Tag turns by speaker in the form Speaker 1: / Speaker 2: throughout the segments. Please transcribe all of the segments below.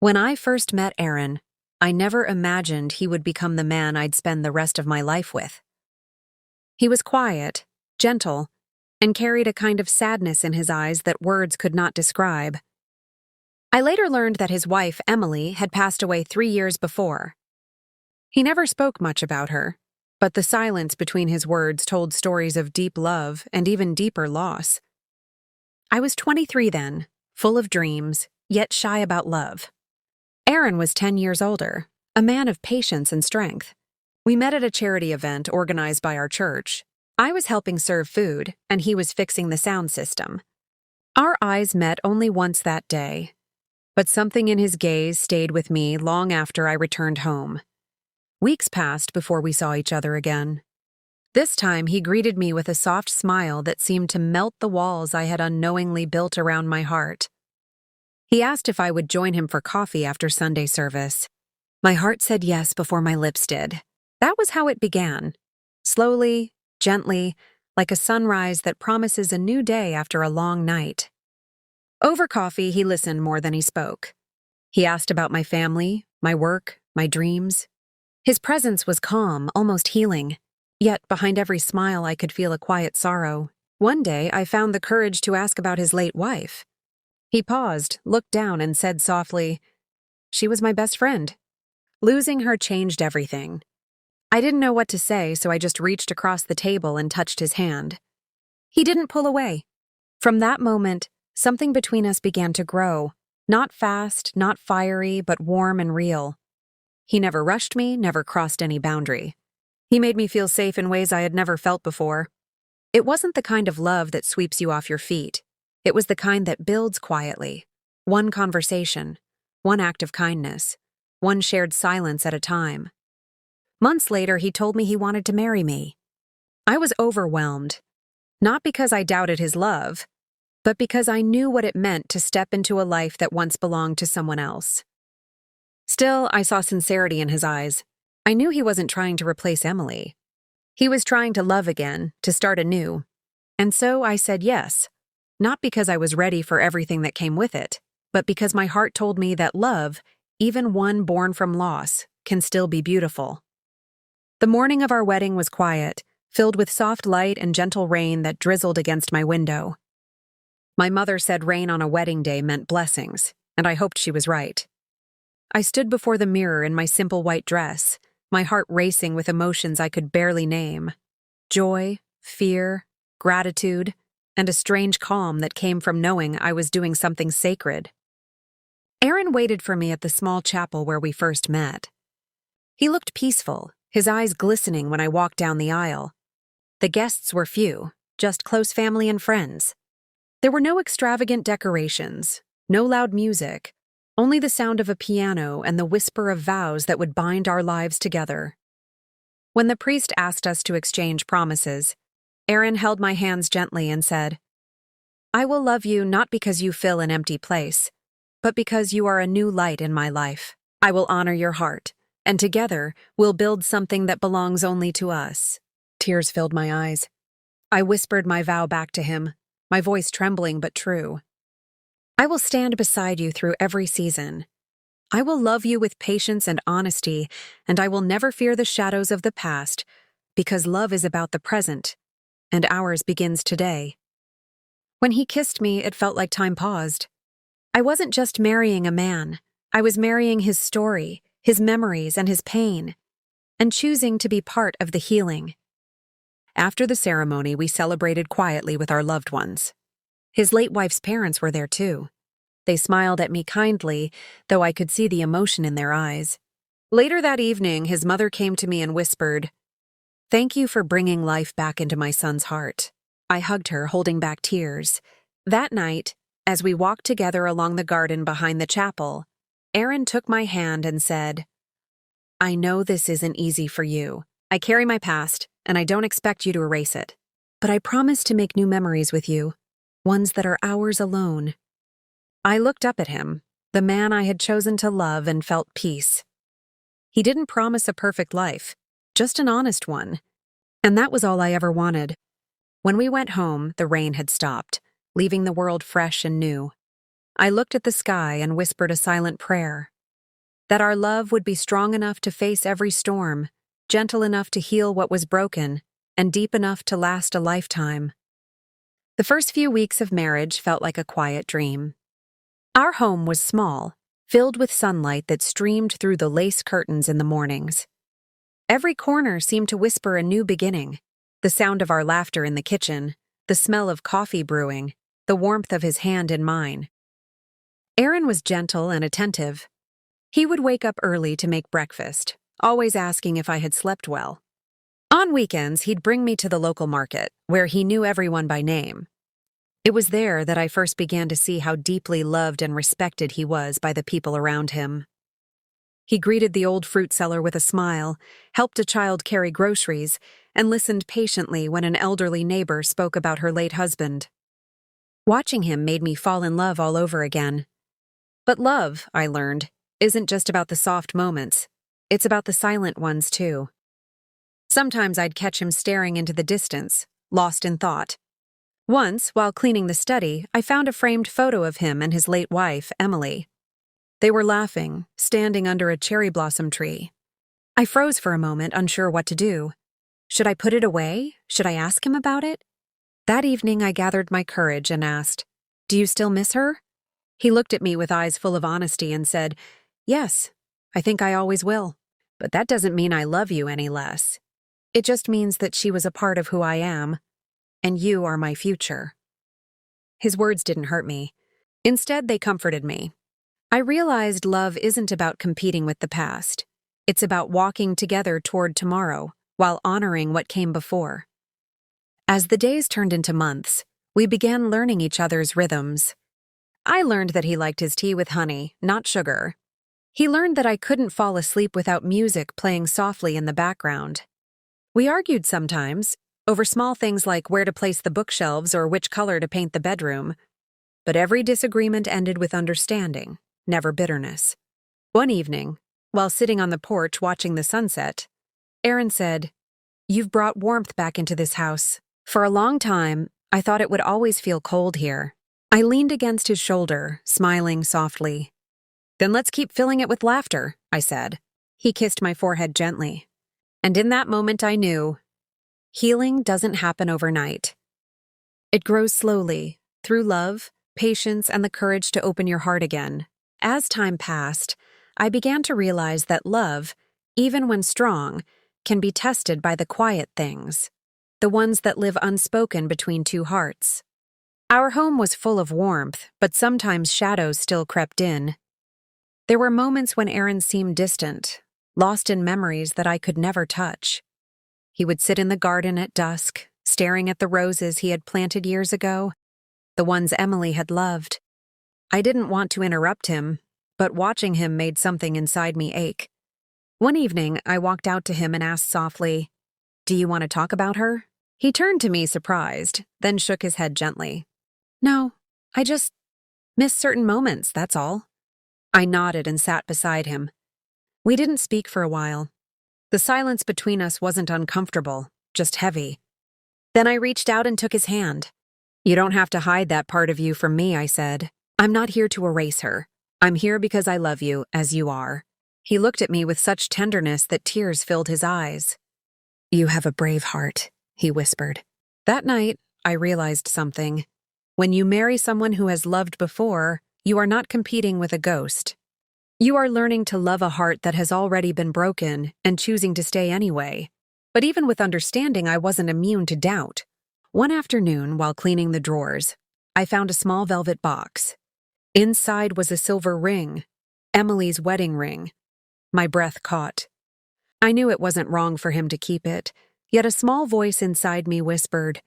Speaker 1: When I first met Aaron, I never imagined he would become the man I'd spend the rest of my life with. He was quiet, gentle, and carried a kind of sadness in his eyes that words could not describe. I later learned that his wife, Emily, had passed away 3 years before. He never spoke much about her, but the silence between his words told stories of deep love and even deeper loss. I was 23 then, full of dreams, yet shy about love. Aaron was 10 years older, a man of patience and strength. We met at a charity event organized by our church. I was helping serve food, and he was fixing the sound system. Our eyes met only once that day, but something in his gaze stayed with me long after I returned home. Weeks passed before we saw each other again. This time he greeted me with a soft smile that seemed to melt the walls I had unknowingly built around my heart. He asked if I would join him for coffee after Sunday service. My heart said yes before my lips did. That was how it began. Slowly, gently, like a sunrise that promises a new day after a long night. Over coffee, he listened more than he spoke. He asked about my family, my work, my dreams. His presence was calm, almost healing. Yet behind every smile I could feel a quiet sorrow. One day I found the courage to ask about his late wife. He paused, looked down, and said softly, "She was my best friend. Losing her changed everything." I didn't know what to say, so I just reached across the table and touched his hand. He didn't pull away. From that moment, something between us began to grow. Not fast, not fiery, but warm and real. He never rushed me, never crossed any boundary. He made me feel safe in ways I had never felt before. It wasn't the kind of love that sweeps you off your feet. It was the kind that builds quietly. One conversation, one act of kindness, one shared silence at a time. Months later, he told me he wanted to marry me. I was overwhelmed, not because I doubted his love, but because I knew what it meant to step into a life that once belonged to someone else. Still, I saw sincerity in his eyes. I knew he wasn't trying to replace Emily. He was trying to love again, to start anew. And so I said yes, not because I was ready for everything that came with it, but because my heart told me that love, even one born from loss, can still be beautiful. The morning of our wedding was quiet, filled with soft light and gentle rain that drizzled against my window. My mother said rain on a wedding day meant blessings, and I hoped she was right. I stood before the mirror in my simple white dress, my heart racing with emotions I could barely name. Joy, fear, gratitude, and a strange calm that came from knowing I was doing something sacred. Aaron waited for me at the small chapel where we first met. He looked peaceful, his eyes glistening when I walked down the aisle. The guests were few, just close family and friends. There were no extravagant decorations, no loud music, only the sound of a piano and the whisper of vows that would bind our lives together. When the priest asked us to exchange promises, Aaron held my hands gently and said, "I will love you not because you fill an empty place, but because you are a new light in my life. I will honor your heart, and together we'll build something that belongs only to us." Tears filled my eyes. I whispered my vow back to him, my voice trembling but true. "I will stand beside you through every season. I will love you with patience and honesty, and I will never fear the shadows of the past, because love is about the present, and ours begins today." When he kissed me, it felt like time paused. I wasn't just marrying a man. I was marrying his story, his memories, and his pain, and choosing to be part of the healing. After the ceremony, we celebrated quietly with our loved ones. His late wife's parents were there too. They smiled at me kindly, though I could see the emotion in their eyes. Later that evening, his mother came to me and whispered, "Thank you for bringing life back into my son's heart." I hugged her, holding back tears. That night, as we walked together along the garden behind the chapel, Aaron took my hand and said, "I know this isn't easy for you. I carry my past, and I don't expect you to erase it. But I promise to make new memories with you, ones that are ours alone." I looked up at him, the man I had chosen to love, and felt peace. He didn't promise a perfect life, just an honest one. And that was all I ever wanted. When we went home, the rain had stopped, leaving the world fresh and new. I looked at the sky and whispered a silent prayer. that our love would be strong enough to face every storm, gentle enough to heal what was broken, and deep enough to last a lifetime. The first few weeks of marriage felt like a quiet dream. Our home was small, filled with sunlight that streamed through the lace curtains in the mornings. Every corner seemed to whisper a new beginning, the sound of our laughter in the kitchen, the smell of coffee brewing, the warmth of his hand in mine. Aaron was gentle and attentive. He would wake up early to make breakfast, always asking if I had slept well. On weekends, he'd bring me to the local market, where he knew everyone by name. It was there that I first began to see how deeply loved and respected he was by the people around him. He greeted the old fruit seller with a smile, helped a child carry groceries, and listened patiently when an elderly neighbor spoke about her late husband. Watching him made me fall in love all over again. But love, I learned, isn't just about the soft moments. It's about the silent ones, too. Sometimes I'd catch him staring into the distance, lost in thought. Once, while cleaning the study, I found a framed photo of him and his late wife, Emily. They were laughing, standing under a cherry blossom tree. I froze for a moment, unsure what to do. Should I put it away? Should I ask him about it? That evening, I gathered my courage and asked, "Do you still miss her?" He looked at me with eyes full of honesty and said, "Yes, I think I always will. But that doesn't mean I love you any less. It just means that she was a part of who I am, and you are my future." His words didn't hurt me. Instead, they comforted me. I realized love isn't about competing with the past. It's about walking together toward tomorrow, while honoring what came before. As the days turned into months, we began learning each other's rhythms. I learned that he liked his tea with honey, not sugar. He learned that I couldn't fall asleep without music playing softly in the background. We argued sometimes, over small things like where to place the bookshelves or which color to paint the bedroom. But every disagreement ended with understanding, never bitterness. One evening, while sitting on the porch watching the sunset, Aaron said, "You've brought warmth back into this house. For a long time, I thought it would always feel cold here." I leaned against his shoulder, smiling softly. "Then let's keep filling it with laughter," I said. He kissed my forehead gently. And in that moment I knew, healing doesn't happen overnight. It grows slowly, through love, patience, and the courage to open your heart again. As time passed, I began to realize that love, even when strong, can be tested by the quiet things, the ones that live unspoken between two hearts. Our home was full of warmth, but sometimes shadows still crept in. There were moments when Aaron seemed distant, lost in memories that I could never touch. He would sit in the garden at dusk, staring at the roses he had planted years ago, the ones Emily had loved. I didn't want to interrupt him, but watching him made something inside me ache. One evening, I walked out to him and asked softly, "Do you want to talk about her?" He turned to me surprised, then shook his head gently. "No, I just miss certain moments, that's all." I nodded and sat beside him. We didn't speak for a while. The silence between us wasn't uncomfortable, just heavy. Then I reached out and took his hand. "You don't have to hide that part of you from me," I said. "I'm not here to erase her. I'm here because I love you as you are." He looked at me with such tenderness that tears filled his eyes. "You have a brave heart," he whispered. That night, I realized something. When you marry someone who has loved before, you are not competing with a ghost. You are learning to love a heart that has already been broken and choosing to stay anyway. But even with understanding, I wasn't immune to doubt. One afternoon, while cleaning the drawers, I found a small velvet box. Inside was a silver ring, Emily's wedding ring. My breath caught. I knew it wasn't wrong for him to keep it, yet a small voice inside me whispered,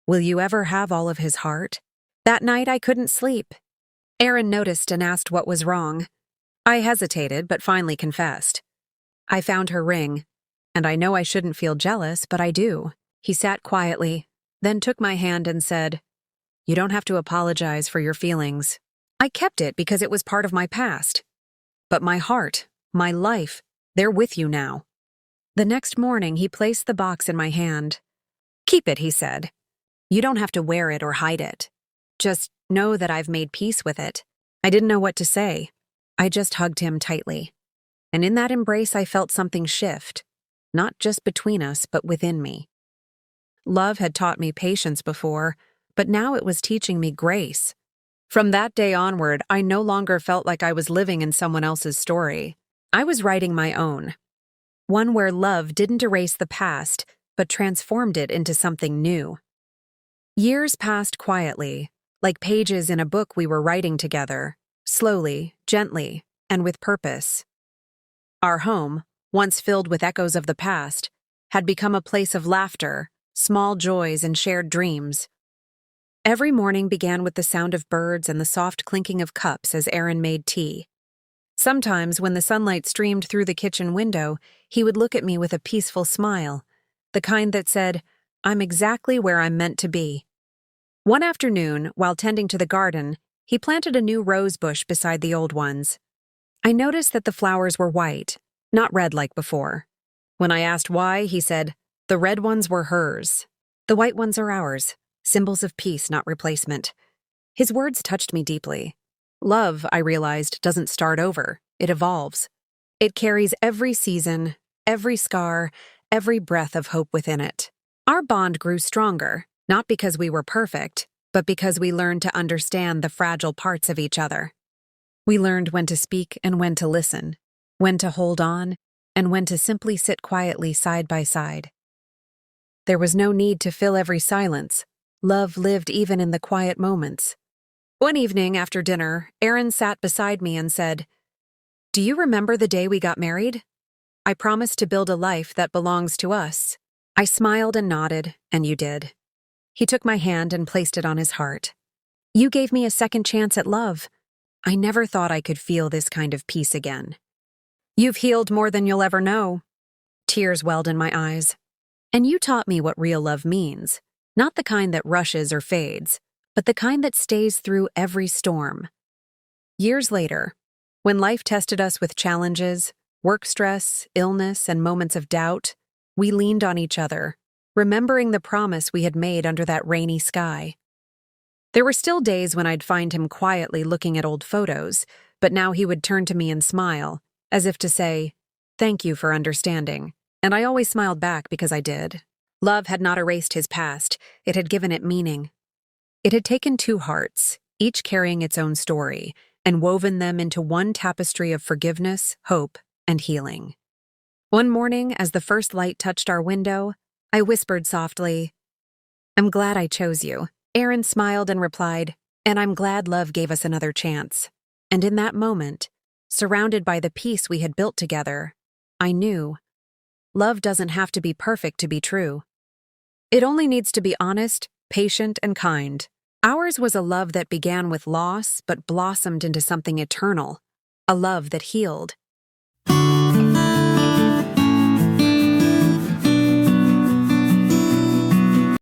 Speaker 1: "Will you ever have all of his heart?" That night I couldn't sleep. Aaron noticed and asked what was wrong. I hesitated, but finally confessed. "I found her ring, and I know I shouldn't feel jealous, but I do." He sat quietly, then took my hand and said, "You don't have to apologize for your feelings. I kept it because it was part of my past. But my heart, my life, they're with you now." The next morning, he placed the box in my hand. "Keep it," he said. "You don't have to wear it or hide it. Just know that I've made peace with it." I didn't know what to say. I just hugged him tightly. and in that embrace I felt something shift, not just between us, but within me. Love had taught me patience before, but now it was teaching me grace. From that day onward, I no longer felt like I was living in someone else's story. I was writing my own, one where love didn't erase the past, but transformed it into something new. Years passed quietly, like pages in a book we were writing together, slowly, gently, and with purpose. Our home, once filled with echoes of the past, had become a place of laughter, small joys, and shared dreams. Every morning began with the sound of birds and the soft clinking of cups as Aaron made tea. Sometimes, when the sunlight streamed through the kitchen window, he would look at me with a peaceful smile, the kind that said, "I'm exactly where I'm meant to be." One afternoon, while tending to the garden, he planted a new rose bush beside the old ones. I noticed that the flowers were white, not red like before. When I asked why, he said, "The red ones were hers. The white ones are ours, symbols of peace, not replacement." His words touched me deeply. Love, I realized, doesn't start over, it evolves. It carries every season, every scar, every breath of hope within it. Our bond grew stronger, not because we were perfect, but because we learned to understand the fragile parts of each other. We learned when to speak and when to listen, when to hold on, and when to simply sit quietly side by side. There was no need to fill every silence. Love lived even in the quiet moments. One evening after dinner, Aaron sat beside me and said, "Do you remember the day we got married? I promised to build a life that belongs to us." I smiled and nodded, and you did. He took my hand and placed it on his heart. "You gave me a second chance at love. I never thought I could feel this kind of peace again." "You've healed more than you'll ever know." Tears welled in my eyes. "And you taught me what real love means, not the kind that rushes or fades, but the kind that stays through every storm." Years later, when life tested us with challenges, work stress, illness, and moments of doubt, we leaned on each other, remembering the promise we had made under that rainy sky. There were still days when I'd find him quietly looking at old photos, but now he would turn to me and smile, as if to say, "Thank you for understanding." And I always smiled back because I did. Love had not erased his past, it had given it meaning. It had taken two hearts, each carrying its own story, and woven them into one tapestry of forgiveness, hope, and healing. One morning, as the first light touched our window, I whispered softly, "I'm glad I chose you." Aaron smiled and replied, "And I'm glad love gave us another chance." And in that moment, surrounded by the peace we had built together, I knew love doesn't have to be perfect to be true. It only needs to be honest, patient, and kind. Ours was a love that began with loss but blossomed into something eternal, a love that healed,